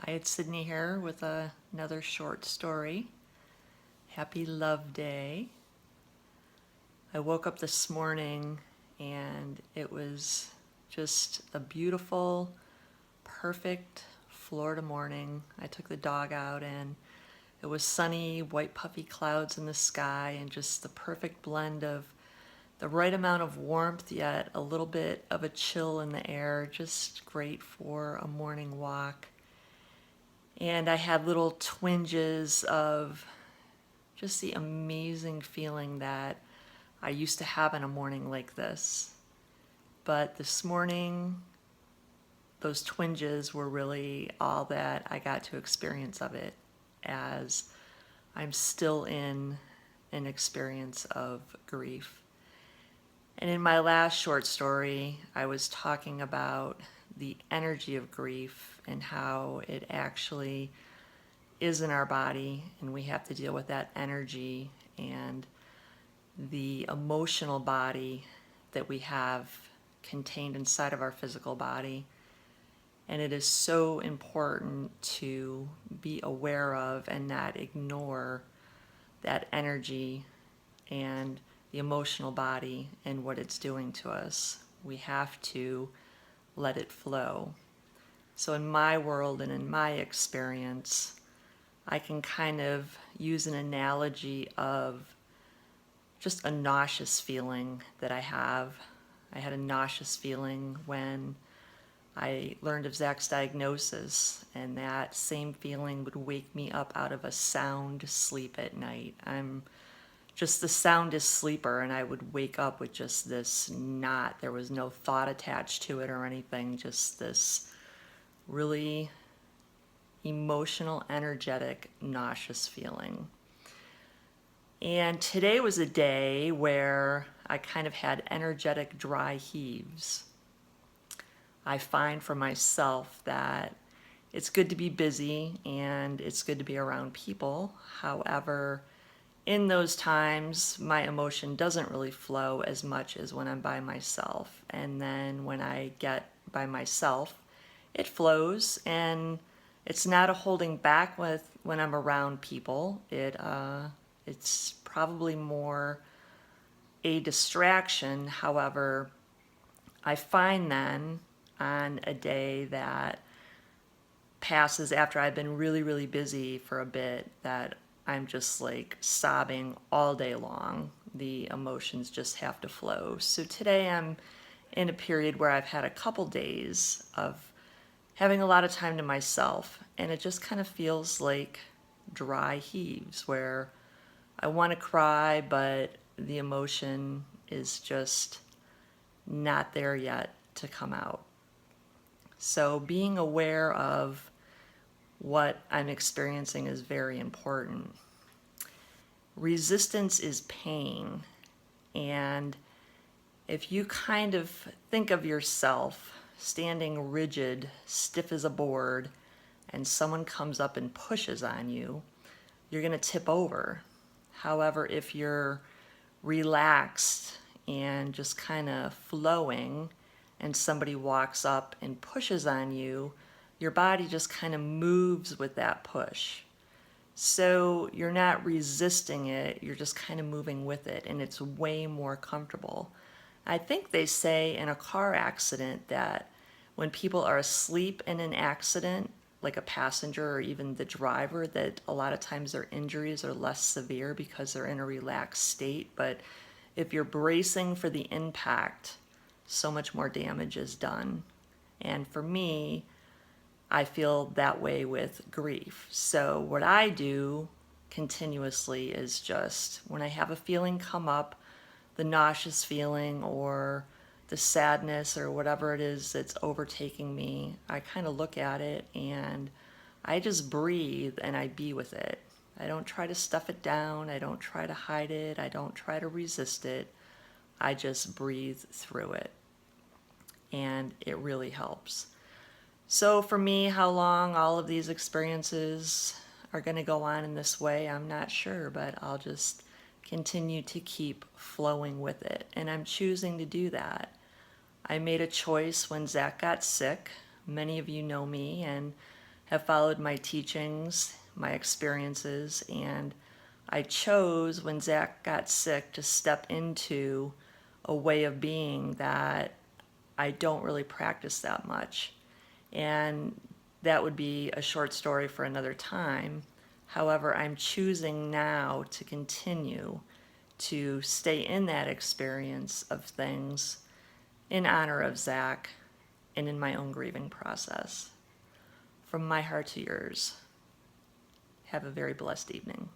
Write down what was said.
Hi, it's Sydney here with another short story. Happy Love Day. I woke up this morning and it was just a beautiful, perfect Florida morning. I took the dog out and it was sunny, white puffy clouds in the sky, and just the perfect blend of the right amount of warmth yet a little bit of a chill in the air. Just great for a morning walk. And I had little twinges of just the amazing feeling that I used to have in a morning like this. But this morning, those twinges were really all that I got to experience of it, as I'm still in an experience of grief. And in my last short story, I was talking about the energy of grief and how it actually is in our body, and we have to deal with that energy and the emotional body that we have contained inside of our physical body. And it is so important to be aware of and not ignore that energy and the emotional body and what it's doing to us. We have to let it flow. So in my world and in my experience, I can kind of use an analogy of just a nauseous feeling that I have. I had a nauseous feeling when I learned of Zach's diagnosis, and that same feeling would wake me up out of a sound sleep at night. I'm just the soundest sleeper, and I would wake up with just this knot. There was no thought attached to it or anything, just this really emotional, energetic, nauseous feeling. And today was a day where I kind of had energetic dry heaves. I find for myself that it's good to be busy and it's good to be around people. However, in those times, my emotion doesn't really flow as much as when I'm by myself. And then when I get by myself, it flows, and it's not a holding back with when I'm around people. It's probably more a distraction. However, I find then on a day that passes after I've been really, really busy for a bit that I'm just like sobbing all day long. The emotions just have to flow. So today I'm in a period where I've had a couple days of having a lot of time to myself, and it just kind of feels like dry heaves where I want to cry, but the emotion is just not there yet to come out. So being aware of what I'm experiencing is very important. Resistance is pain, and if you kind of think of yourself standing rigid, stiff as a board, and someone comes up and pushes on you, you're going to tip over. However, if you're relaxed and just kind of flowing and somebody walks up and pushes on you, your body just kind of moves with that push. So you're not resisting it, you're just kind of moving with it, and it's way more comfortable. I think they say in a car accident that when people are asleep in an accident, like a passenger or even the driver, that a lot of times their injuries are less severe because they're in a relaxed state. But if you're bracing for the impact, so much more damage is done. And for me, I feel that way with grief. So what I do continuously is just when I have a feeling come up, the nauseous feeling or the sadness or whatever it is that's overtaking me, I kind of look at it and I just breathe and I be with it. I don't try to stuff it down. I don't try to hide it. I don't try to resist it. I just breathe through it. And it really helps. So for me, how long all of these experiences are going to go on in this way, I'm not sure, but I'll just continue to keep flowing with it. And I'm choosing to do that. I made a choice when Zach got sick. Many of you know me, and have followed my teachings, my experiences, and I chose when Zach got sick to step into a way of being that I don't really practice that much. And that would be a short story for another time. However, I'm choosing now to continue to stay in that experience of things in honor of Zach and in my own grieving process. From my heart to yours, have a very blessed evening.